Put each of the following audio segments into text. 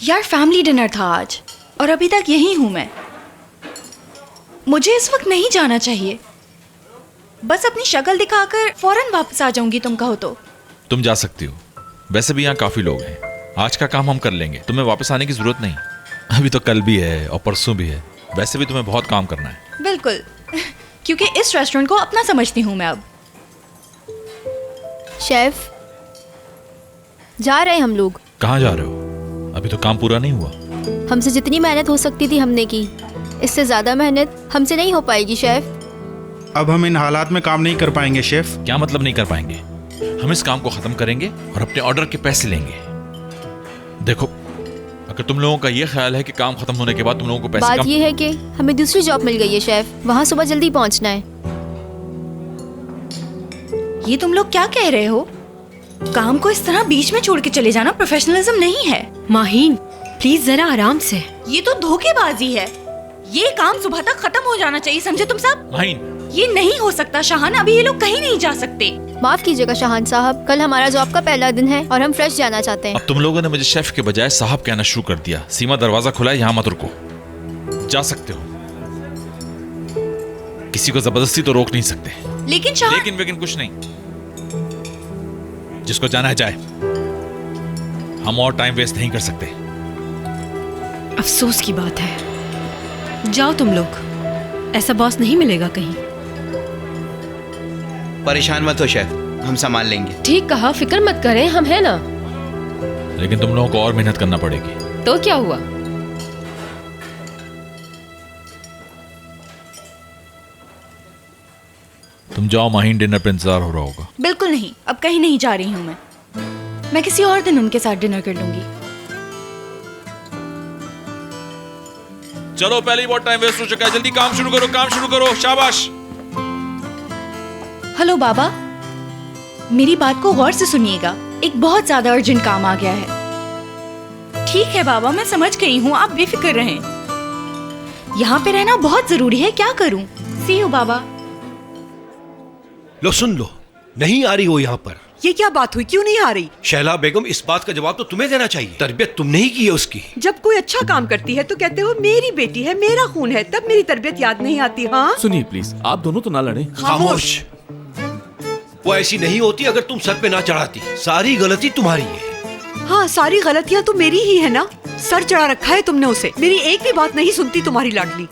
यार family dinner था आज और अभी तक यहीं हूँ मैं। मुझे इस वक्त नहीं जाना चाहिए। बस अपनी शक्ल दिखाकर फौरन वापस आ जाऊंगी तुम कहो तो। तुम जा सकती हो, वैसे भी यहाँ काफी लोग हैं। आज का काम हम कर लेंगे, तुम्हें वापस आने की जरूरत नहीं। अभी तो कल भी है और परसों भी है, वैसे भी तुम्हें बहुत काम करना है। बिल्कुल, क्योंकि इस रेस्टोरेंट को अपना समझती हूँ मैं अब। शेफ, जा रहे हैं हम लोग। कहाँ जा रहे हो? अभी तो काम पूरा नहीं हुआ। हमसे जितनी मेहनत हो सकती थी हमने की, इससे ज्यादा मेहनत हमसे नहीं हो पाएगी शेफ। अब हम इन हालात में काम नहीं कर पाएंगे शेफ। क्या मतलब नहीं कर पाएंगे? हम इस काम को खत्म करेंगे और अपने ऑर्डर के पैसे लेंगे। देखो, अगर तुम लोगों का ये ख्याल है कि काम खत्म होने के बाद तुम लोगों को पैसे बात ये है कि हमें दूसरी जॉब मिल गई है शेफ, वहाँ सुबह जल्दी पहुँचना है। ये तुम लोग क्या कह रहे हो? काम को इस तरह बीच में छोड़ के चले जाना प्रोफेशनलिज्म नहीं है। माहीन, प्लीज जरा आराम से। ये तो धोखेबाजी है। ये काम सुबह तक खत्म हो जाना चाहिए, समझे तुम सब? माहीन, ये नहीं हो सकता शाहान, अभी ये लोग कहीं नहीं जा सकते। माफ कीजिएगा शाहान साहब, कल हमारा जॉब का पहला दिन है और हम फ्रेश जाना चाहते हैं। अब तुम लोगों ने मुझे शेफ के बजाय साहब कहना शुरू कर दिया। सीमा, दरवाजा खुला है, यहाँ मत रुको। जा सकते हो, किसी को जबरदस्ती तो रोक नहीं सकते। लेकिन शाहान, लेकिन कुछ नहीं। जिसको जाना है जाए, हम और टाइम वेस्ट नहीं कर सकते। अफसोस की बात है। जाओ तुम लोग, ऐसा बॉस नहीं मिलेगा कहीं। परेशान मत हो शेफ, हम संभाल लेंगे। ठीक कहा, फिक्र मत करें, हम हैं ना। लेकिन तुम लोगों को और मेहनत करना पड़ेगी। तो क्या हुआ? तुम जाओ, माहीन डिनर पे इंतजार हो रहा होगा। बिल्कुल नहीं, अब कहीं नहीं जा रही हूँ मैं किसी और दिन उनके साथ डिनर कर लूंगी। चलो, पहले ही बहुत टाइम वेस्ट हो चुका है, जल्दी काम शुरू करो, काम शुरू करो, शाबाश। हेलो बाबा, मेरी बात को गौर से सुनिएगा, एक बहुत ज्यादा अर्जेंट काम आ गया है। ठीक है बाबा, मैं समझ गई हूँ, आप बेफिक्र रहें। यहाँ पे रहना बहुत जरूरी है, क्या करूँ? सी यू बाबा। लो सुन लो, नहीं आ रही हो यहाँ पर। ये क्या बात हुई, क्यों नहीं आ रही? शैला बेगम, इस बात का जवाब तो तुम्हें देना चाहिए। तरबियत तुमने ही की है उसकी। जब कोई अच्छा काम करती है तो कहते हो मेरी बेटी है, मेरा खून है, तब मेरी तरबियत याद नहीं आती। हाँ सुनिए प्लीज, आप दोनों तो ना लड़े। खामोश। वो ऐसी नहीं होती अगर तुम सर पे ना चढ़ाती। सारी गलती तुम्हारी है। हाँ, सारी गलतियाँ तो मेरी ही है ना। सर चढ़ा रखा है तुमने उसे, मेरी एक भी बात नहीं सुनती तुम्हारी लाडली।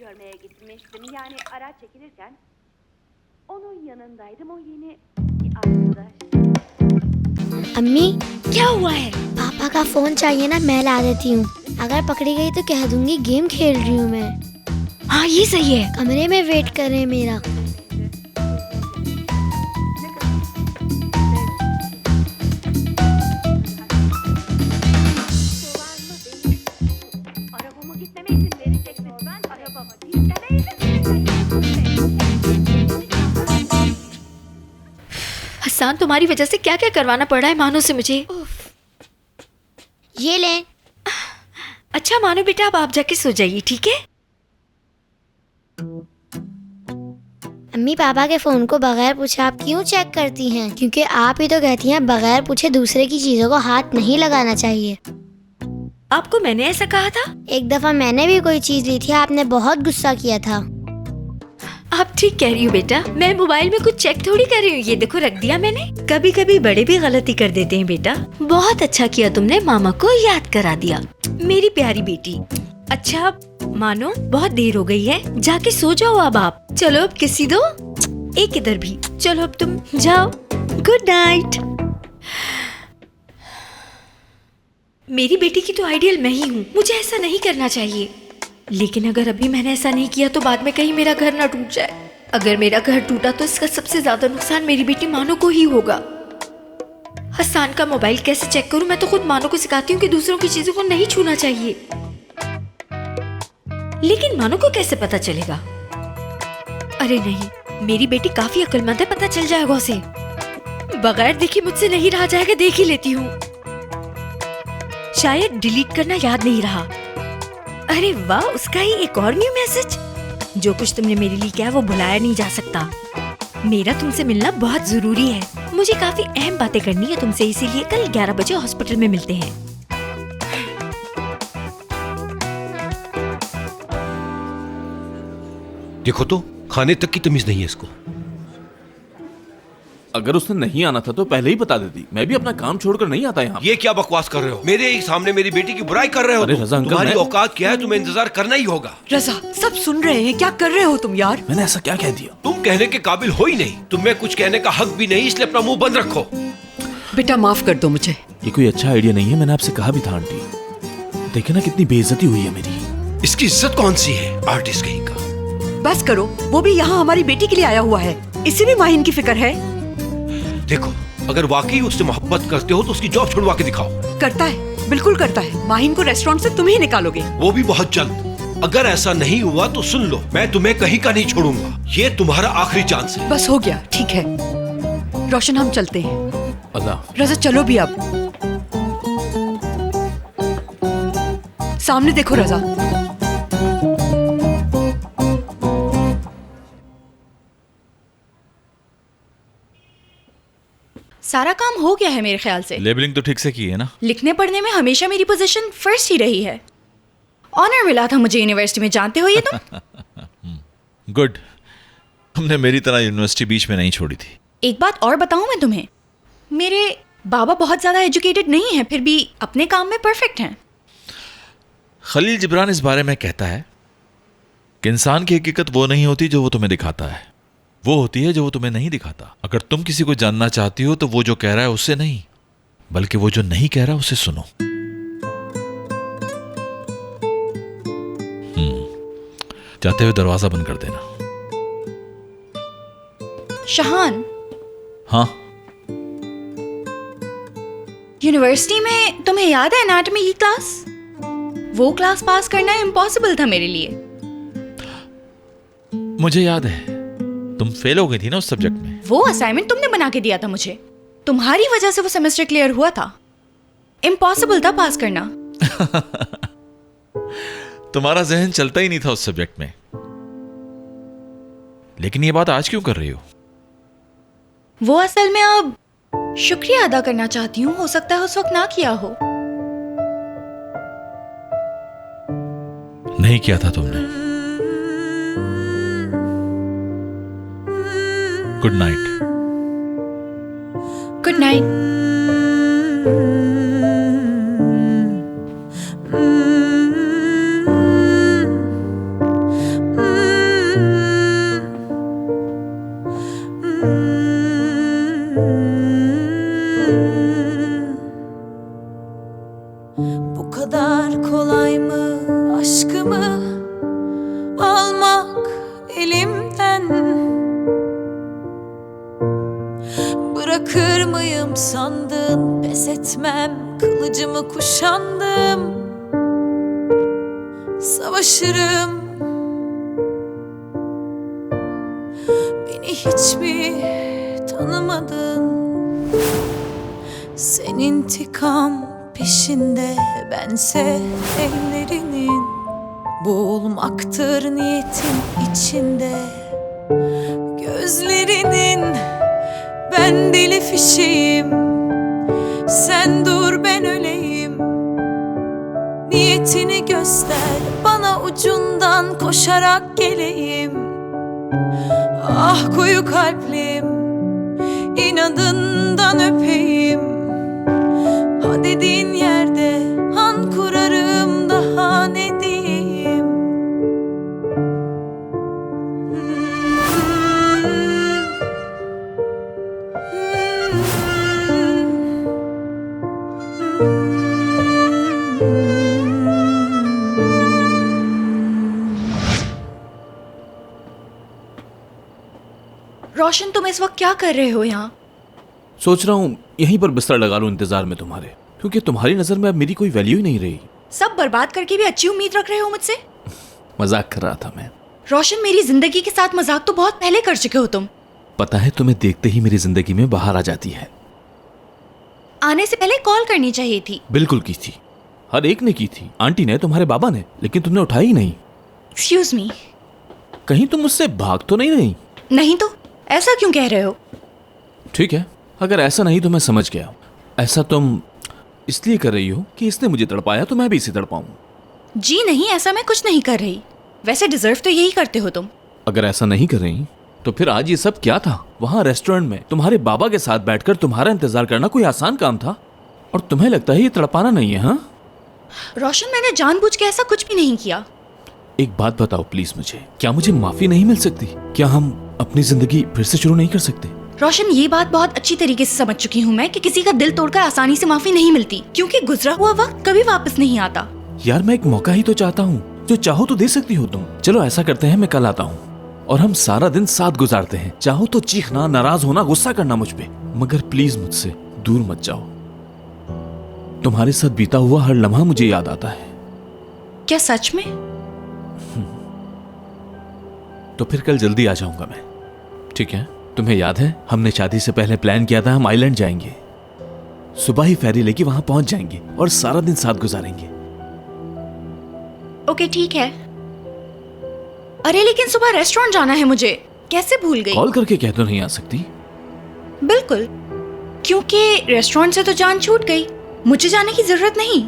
görmeye gitmiştim. Yani araç çekilirken onun yanındaydım. O yeni bir arkadaş. अम्मी, क्या हुआ है? पापा का फोन चाहिए ना, मैं ला देती हूँ। अगर पकड़ी गई तो कह दूंगी गेम खेल रही हूँ मैं। हाँ ये सही है। कमरे में वेट कर रहे हैं मेरा। Arabama gitmeme izin vereceksiniz. Ben arabama gitmeme izin Hasan, तुम्हारी वजह से क्या क्या करवाना पड़ रहा है मानो से मुझे। ये लें। अच्छा मानो बेटा, अब आप जाके सो जाइए, ठीक है? अम्मी, पापा के फोन को बगैर पूछे आप क्यों चेक करती हैं? क्योंकि आप ही तो कहती हैं बगैर पूछे दूसरे की चीजों को हाथ नहीं लगाना चाहिए। आपको मैंने ऐसा कहा था? एक दफा मैंने भी कोई चीज ली थी, आपने बहुत गुस्सा किया था। आप ठीक कह रही हो बेटा, मैं मोबाइल में कुछ चेक थोड़ी कर रही हूँ। ये देखो, रख दिया मैंने। कभी कभी बड़े भी गलती कर देते हैं बेटा। बहुत अच्छा किया तुमने, मामा को याद करा दिया, मेरी प्यारी बेटी। अच्छा मानो, बहुत देर हो गई है, जाके सो जाओ अब आप। चलो अब किसी दो, एक इधर भी। चलो अब तुम जाओ, गुड नाइट। मेरी बेटी की तो आइडियल मैं ही हूँ, मुझे ऐसा नहीं करना चाहिए। लेकिन अगर अभी मैंने ऐसा नहीं किया तो बाद में कहीं मेरा घर ना टूट जाए। अगर मेरा घर टूटा तो इसका सबसे ज्यादा नुकसान मेरी बेटी मानो को ही होगा। हसन का मोबाइल कैसे चेक करूं? मैं तो खुद मानो को सिखाती हूँ कि दूसरों की चीजों को नहीं छूना चाहिए। लेकिन मानो को कैसे पता चलेगा? अरे नहीं, मेरी बेटी काफी अक्लमंद है, पता चल जाएगा उसे। बगैर देखे मुझसे नहीं रहा जाएगा, देख ही लेती हूँ। शायद डिलीट करना याद नहीं रहा। अरे वाह, उसका ही एक और न्यू मैसेज। जो कुछ तुमने मेरे लिए किया वो भुलाया नहीं जा सकता। मेरा तुमसे मिलना बहुत जरूरी है। मुझे काफी अहम बातें करनी है तुमसे, इसीलिए कल 11 बजे हॉस्पिटल में मिलते हैं। देखो तो, खाने तक की तमीज नहीं है इसको। अगर उसने नहीं आना था तो पहले ही बता देती। मैं भी अपना काम छोड़कर नहीं आता यहाँ। ये क्या बकवास कर रहे हो? मेरे ही सामने मेरी बेटी की बुराई कर रहे हो। अरे तुम। रजा अंकल, तुम्हारी मैं- औकात क्या है? तुम्हें इंतजार करना ही होगा। रजा, सब सुन रहे हैं, क्या कर रहे हो तुम यार? मैंने ऐसा क्या कह दिया? तुम कहने के काबिल हो ही नहीं। तुम्हें कुछ कहने का हक भी नहीं, इसलिए अपना मुंह बंद रखो। बेटा माफ कर दो मुझे। ये कोई अच्छा आइडिया नहीं है, मैंने आपसे कहा भी था आंटी। देखे ना कितनी बेइज्जती हुई है मेरी। इसकी इज्जत कौन सी है? आर्टिस्ट कहीं का। बस करो, वो भी यहाँ हमारी बेटी के लिए आया हुआ है, इसे भी माहिन की फिक्र है। देखो, अगर वाकई उससे मोहब्बत करते हो तो उसकी जॉब छुड़वा के दिखाओ। करता है, बिल्कुल करता है। माहिन को रेस्टोरेंट से तुम ही निकालोगे। वो भी बहुत जल्द। अगर ऐसा नहीं हुआ तो सुन लो, मैं तुम्हें कहीं का नहीं छोड़ूंगा। ये तुम्हारा आखिरी चांस है। बस हो गया, ठीक है। रोशन, हम चलते हैं। अल्लाह। रजा चलो भी अब। सामने देखो रजा। सारा काम हो गया है मेरे ख्याल से। लेबलिंग तो ठीक से की है ना? लिखने पढ़ने में हमेशा मेरी पोजीशन फर्स्ट ही रही है। ऑनर मिला था मुझे यूनिवर्सिटी में, जानते हो ये तुम? गुड। तुमने मेरी तरह यूनिवर्सिटी बीच में नहीं छोड़ी थी। एक बात और बताऊं मैं तुम्हें, मेरे बाबा बहुत ज्यादा एजुकेटेड नहीं है, फिर भी अपने काम में परफेक्ट हैं। खलील जिब्रान इस बारे में कहता है कि इंसान की हकीकत वो नहीं होती जो वो तुम्हें दिखाता है, वो होती है जो वो तुम्हें नहीं दिखाता। अगर तुम किसी को जानना चाहती हो तो वो जो कह रहा है उससे नहीं, बल्कि वो जो नहीं कह रहा उससे सुनो। जाते हुए दरवाजा बंद कर देना। शहान, हाँ? यूनिवर्सिटी में तुम्हें याद है एनाटॉमी की क्लास? वो क्लास पास करना इम्पॉसिबल था मेरे लिए। मुझे याद है, तुम फेल हो गई थी ना उस सब्जेक्ट में। वो असाइनमेंट तुमने बना के दिया था मुझे, तुम्हारी वजह से वो सेमेस्टर क्लियर हुआ था। इम्पॉसिबल था पास करना। तुम्हारा जहन चलता ही नहीं था उस सब्जेक्ट में। लेकिन ये बात आज क्यों कर रही हो? वो असल में अब शुक्रिया अदा करना चाहती हूँ, हो सकता है उस वक्त ना किया हो। नहीं किया था तुमने। Good night. Good night. Bu kadar kolay mı aşkımı almak elimden? Bırakır mıyım sandın, pes etmem, kılıcımı kuşandım. Savaşırım, beni hiç mi tanımadın? Sen intikam peşinde, bense ellerinin. Boğulmaktır niyetin içinde, gözlerinin. Ben deli fişeğim, sen dur ben öleyim. Niyetini göster bana, ucundan koşarak geleyim. Ah koyu kalplim, inadından öpeyim. Ha dediğin yerde han kurarım, daha ne diyeyim. रोशन, तुम इस वक्त क्या कर रहे हो यहाँ? सोच रहा हूँ यहीं पर बिस्तर लगा लूं इंतजार में तुम्हारे, क्योंकि तुम्हारी नजर में अब मेरी कोई वैल्यू ही नहीं रही। सब बर्बाद करके भी अच्छी उम्मीद रख रहे हो मुझसे? मजाक कर रहा था मैं। रोशन, मेरी जिंदगी के साथ मजाक तो बहुत पहले कर चुके हो तुम। पता है, तुम्हें देखते ही मेरी जिंदगी में बाहर आ जाती है। आने से पहले कॉल करनी चाहिए थी। बिल्कुल की थी, हर एक ने की थी। आंटी ने, तुम्हारे बाबा ने, लेकिन तुमने उठाई ही नहीं। एक्सक्यूज मी, कहीं तुम मुझसे भाग तो नहीं रही? नहीं तो ऐसा क्यों कह रहे हो? ठीक है, अगर ऐसा नहीं तो मैं समझ गया। ऐसा तुम इसलिए कर रही हो कि इसने मुझे तड़पाया तो मैं भी इसे तड़पाऊं। जी नहीं, ऐसा मैं कुछ नहीं कर रही। वैसे डिजर्व तो यही करते हो तुम। अगर ऐसा नहीं कर रही तो फिर आज ये सब क्या था? वहां रेस्टोरेंट में तुम्हारे बाबा के साथ बैठकर तुम्हारा इंतजार करना कोई आसान काम था? और तुम्हें लगता है ये तड़पाना नहीं है? हाँ रोशन, मैंने जानबूझ के ऐसा कुछ भी नहीं किया। एक बात बताओ प्लीज मुझे, क्या मुझे माफी नहीं मिल सकती? क्या हम अपनी जिंदगी फिर से शुरू नहीं कर सकते? रोशन, ये बात बहुत अच्छी तरीके से समझ चुकी हूँ मैं कि किसी का दिल तोड़कर आसानी से माफी नहीं मिलती, क्योंकि गुजरा हुआ वक्त कभी वापस नहीं आता। यार मैं एक मौका ही तो चाहता हूँ, जो चाहो तो दे सकती हो तुम। चलो ऐसा करते हैं, मैं कल आता हूँ और हम सारा दिन साथ गुजारते हैं। चाहो तो चीखना, नाराज होना, गुस्सा करना मुझ पे, मगर प्लीज मुझसे दूर मत जाओ। तुम्हारे साथ बीता हुआ हर लम्हा मुझे याद आता है। क्या सच में? तो फिर कल जल्दी आ जाऊंगा मैं, ठीक है? तुम्हें याद है हमने शादी से पहले प्लान किया था हम आइलैंड जाएंगे। सुबह ही फेरी लेके वहां पहुंच जाएंगे और सारा दिन साथ गुजारेंगे। ओके ठीक है। अरे लेकिन सुबह रेस्टोरेंट जाना है मुझे, कैसे भूल गई? कॉल करके कह तो नहीं आ सकती? बिल्कुल, क्योंकि रेस्टोरेंट से तो जान छूट गई, मुझे जाने की जरूरत नहीं।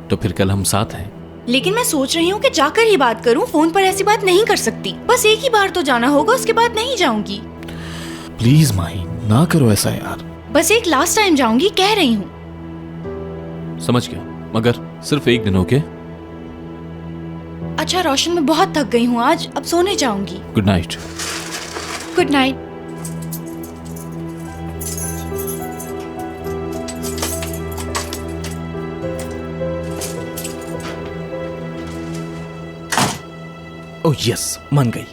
तो फिर कल हम साथ हैं। लेकिन मैं सोच रही हूँ कि जाकर ही बात करूँ, फोन पर ऐसी बात नहीं कर सकती। बस एक ही बार तो जाना होगा, उसके बाद नहीं जाऊंगी। प्लीज माही, ना करो ऐसा यार। बस एक लास्ट टाइम जाऊंगी, कह रही हूँ। समझ गया, मगर सिर्फ एक दिन, ओके? अच्छा रोशन, मैं बहुत थक गई हूँ आज, अब सोने जाऊंगी। Good night. Good night. Oh yes, मान गई।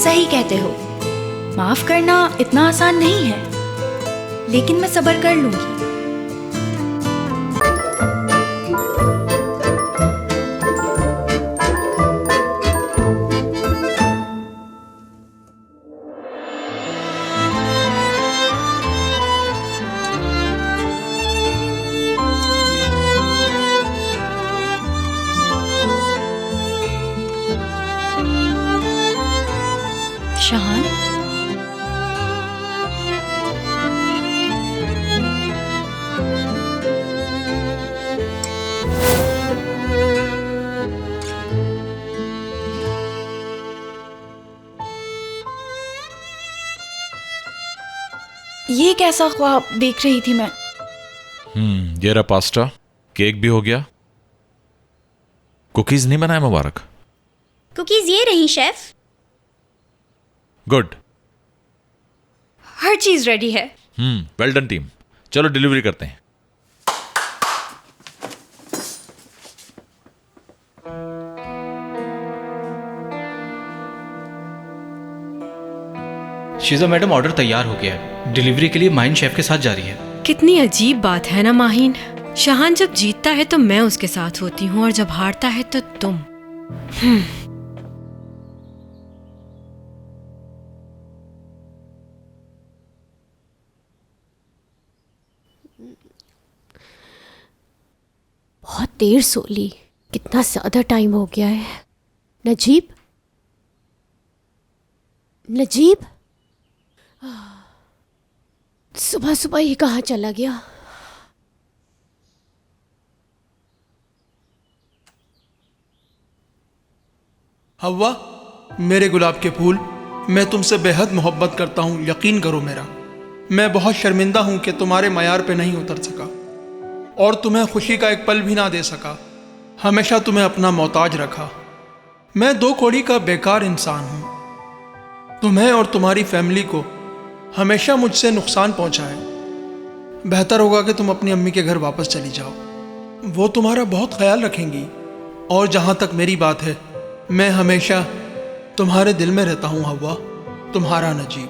सही कहते हो, माफ करना इतना आसान नहीं है, लेकिन मैं सब्र कर लूंगी। शाहान, ये कैसा ख्वाब देख रही थी मैं? ये रहा पास्ता, केक भी हो गया। कुकीज नहीं बनाए मुबारक? कुकीज ये रही शेफ। गुड। हर चीज रेडी है। वेल डन टीम, चलो डिलीवरी करते हैं। शीजा मैडम, ऑर्डर तैयार हो गया है। डिलीवरी के लिए माहिन शेफ के साथ जा रही है। कितनी अजीब बात है ना माहिन, शाहान जब जीतता है तो मैं उसके साथ होती हूँ और जब हारता है तो तुम। बहुत देर सो ली, कितना ज्यादा टाइम हो गया है। नजीब, नजीब, सुबह सुबह ये कहाँ चला गया? हव्वा, मेरे गुलाब के फूल, मैं तुमसे बेहद मोहब्बत करता हूँ, यकीन करो मेरा। मैं बहुत शर्मिंदा हूँ कि तुम्हारे मयार पे नहीं उतर सका और तुम्हें खुशी का एक पल भी ना दे सका। हमेशा तुम्हें अपना मोहताज रखा। मैं 2 कौड़ी का बेकार इंसान हूँ। तुम्हें और तुम्हारी फैमिली को हमेशा मुझसे नुकसान पहुँचा है। बेहतर होगा कि तुम अपनी अम्मी के घर वापस चली जाओ, वो तुम्हारा बहुत ख्याल रखेंगी। और जहाँ तक मेरी बात है, मैं हमेशा तुम्हारे दिल में रहता हूँ हव्वा, तुम्हारा नजीब।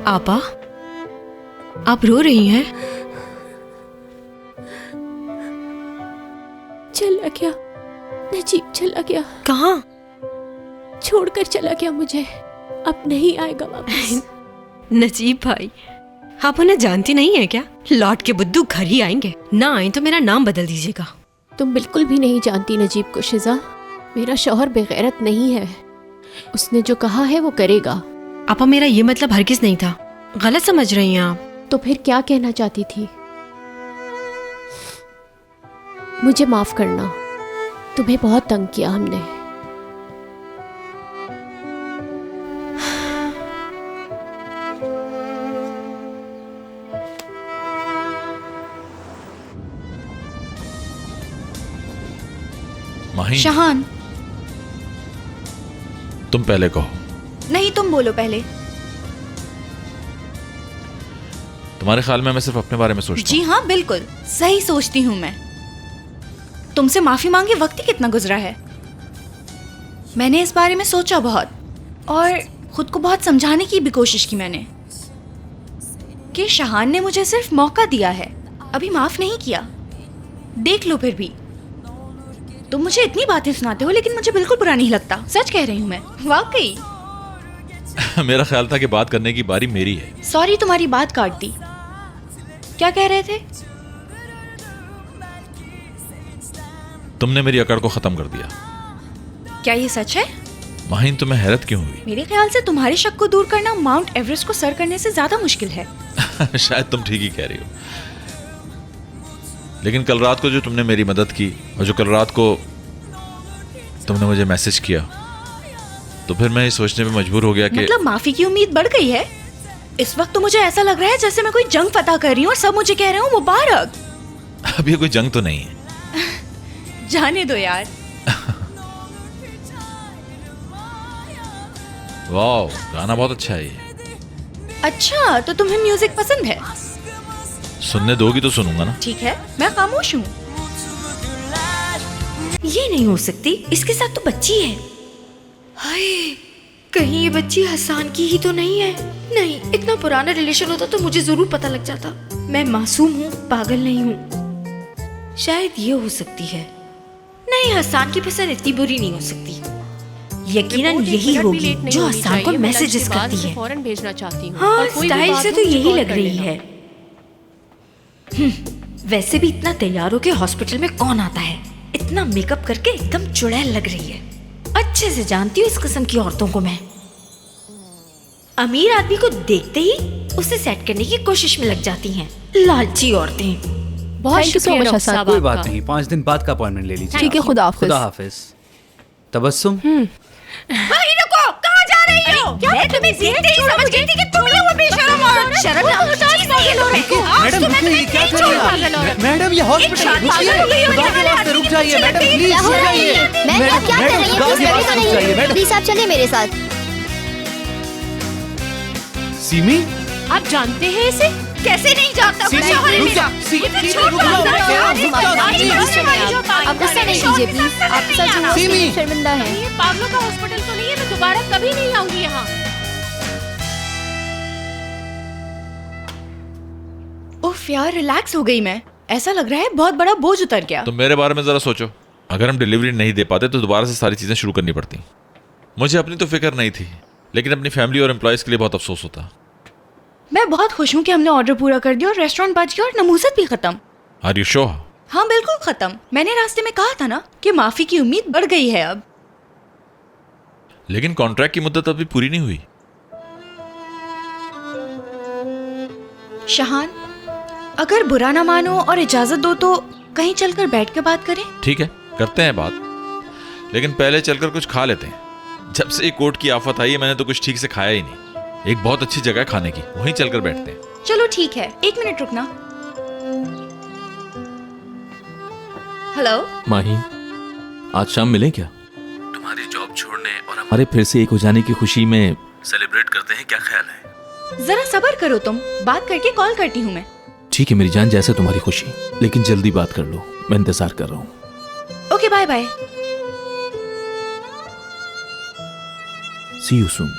आपा, आप रो रही हैं? चला गया, नजीब चला गया। कहाँ? छोड़कर चला गया मुझे, अब नहीं आएगा वापस। नजीब भाई, आप उन्हें जानती नहीं है क्या? लौट के बुद्धू घर ही आएंगे। ना आए तो मेरा नाम बदल दीजिएगा। तुम बिल्कुल भी नहीं जानती नजीब को शिजा। मेरा शौहर बेगैरत नहीं है, उसने जो कहा है वो करेगा। आपा, मेरा ये मतलब हरगिज नहीं था, गलत समझ रही हैं आप। तो फिर क्या कहना चाहती थी? मुझे माफ करना, तुम्हें बहुत तंग किया हमने। माही, शहान, तुम पहले कहो। नहीं, तुम बोलो पहले। तुम्हारे ख्याल में मैं सिर्फ अपने बारे में सोचता जी हाँ, बिल्कुल सही सोचती हूँ मैं। तुमसे माफी मांगे वक्त ही कितना गुजरा है। मैंने इस बारे में सोचा बहुत और खुद को बहुत समझाने की भी कोशिश की मैंने कि शहान ने मुझे सिर्फ मौका दिया है, अभी माफ नहीं किया। देख लो, फिर भी तुम मुझे इतनी बातें सुनाते हो लेकिन मुझे बिल्कुल बुरा नहीं लगता। सच कह रही हूँ मैं, वाकई। मेरा ख्याल था कि बात करने की बारी मेरी है। सॉरी, तुम्हारी बात काट दी। क्या कह रहे थे? तुमने मेरी अकड़ को खत्म कर दिया। क्या ये सच है? माहिन, तुम्हें हैरत क्यों हुई? मेरे ख्याल से तुम्हारे शक को दूर करना माउंट एवरेस्ट को सर करने से ज्यादा मुश्किल है। शायद तुम ठीक ही कह रही हो, लेकिन कल रात को जो तुमने मेरी मदद की और जो कल रात को तुमने मुझे मैसेज किया, तो फिर मैं ये सोचने पे मजबूर हो गया कि मतलब माफी की उम्मीद बढ़ गई है। इस वक्त तो मुझे ऐसा लग रहा है जैसे मैं कोई जंग फतह कर रही हूँ और सब मुझे कह रहे हो मुबारक। अब ये कोई जंग तो नहीं है। जाने दो यार। वाह, गाना बहुत अच्छा है ये। अच्छा, तो तुम्हें म्यूजिक पसंद है? सुनने दोगी तो सुनूंगा ना। ठीक है, मैं खामोश हूँ। ये नहीं हो सकती, इसके साथ तो बच्ची है। हाय, कहीं ये बच्ची हसान की ही तो नहीं है? नहीं, इतना पुराना रिलेशन होता तो मुझे जरूर पता लग जाता। मैं मासूम हूँ, पागल नहीं हूँ। शायद ये हो सकती है। नहीं, हसान की पसंद इतनी बुरी नहीं हो सकती। यकीनन यही होगी जो हसान को मैसेजेस करती है। फौरन भेजना चाहती हूँ। हाँ, स्टाइल से तो यही लग रही है। वैसे भी इतना तैयार होके हॉस्पिटल में कौन आता है? इतना मेकअप करके एकदम चुड़ैल लग रही है। अच्छे से जानती हूँ इस किस्म की औरतों को मैं। अमीर आदमी को देखते ही उसे सेट करने की कोशिश में लग जाती हैं, लालची औरतें। बहुत शुक्रिया डॉक्टर साहब, कोई बात नहीं, 5 दिन बाद का अपॉइंटमेंट ले लीजिए। ठीक है, खुदा हाफिज। खुदा हाफिज। तबस्सुम, भाई रुको, कहाँ जा रही हो? मैं तुम्हें देखते ही समझ गई थी कि तुम ही वो बेशरम औरत। शर्म नाम की चीज नहीं है तुम्हें। मैडम रुकिए, क्या कर रही हैं? मैडम, ये हॉस्पिटल है, रुकिए। खुदा के वास्ते रुक जाइए मैडम, प्लीज रुक जाइए। मैडम, क्या कर रही हैं? खुदा के वास्ते रुक जाइए मैडम। प्लीज आप चलिए मेरे साथ। सीमी, आप जानते हैं इसे? कैसे नहीं जानता? सीमी, शौहर है रुक मेरा। जा। इसे छोड़ दो। आप गुस्सा नहीं कीजिए प्लीज। आप सच में शर्मिंदा हैं। ये पागलों का हॉस्पिटल तो नहीं है, मैं दोबारा कभी नहीं आऊंगी यहाँ। उफ यार, रिलैक्स हो गई मैं। ऐसा लग रहा है बहुत बड़ा बोझ उतर गया। तो मेरे बारे में जरा सोचो, अगर हम डिलीवरी नहीं दे पाते तो दोबारा से सारी चीजें शुरू करनी पड़ती। मुझे अपनी तो फिक्र नहीं थी, लेकिन अपनी फैमिली और एम्प्लॉयज के लिए बहुत अफसोस होता। मैं बहुत खुश हूँ कि हमने ऑर्डर पूरा कर दिया और रेस्टोरेंट बच गया और नमूसत भी खत्म। Are you sure? हाँ, बिल्कुल खत्म। मैंने रास्ते में कहा था ना कि माफी की उम्मीद बढ़ गई है अब। लेकिन कॉन्ट्रैक्ट की मुद्दत अभी पूरी नहीं हुई। शहान, अगर बुरा ना मानो और इजाजत दो तो कहीं चलकर बैठ के बात करें। ठीक है, करते हैं बात, लेकिन पहले चलकर कुछ खा लेते हैं। जब से कोर्ट की आफत आई है मैंने तो कुछ ठीक से खाया ही नहीं। एक बहुत अच्छी जगह खाने की, वहीं चलकर बैठते हैं। चलो ठीक है, 1 मिनट रुकना। हेलो माही, आज शाम मिले क्या? तुम्हारी जॉब छोड़ने और हमारे फिर से एक हो जाने की खुशी में सेलिब्रेट करते हैं, क्या ख्याल है? जरा सब्र करो, तुम बात करके कॉल करती हूँ मैं। ठीक है मेरी जान, जैसे तुम्हारी खुशी, लेकिन जल्दी बात कर लो, मैं इंतजार कर रहा हूँ। Okay, bye bye. See you soon.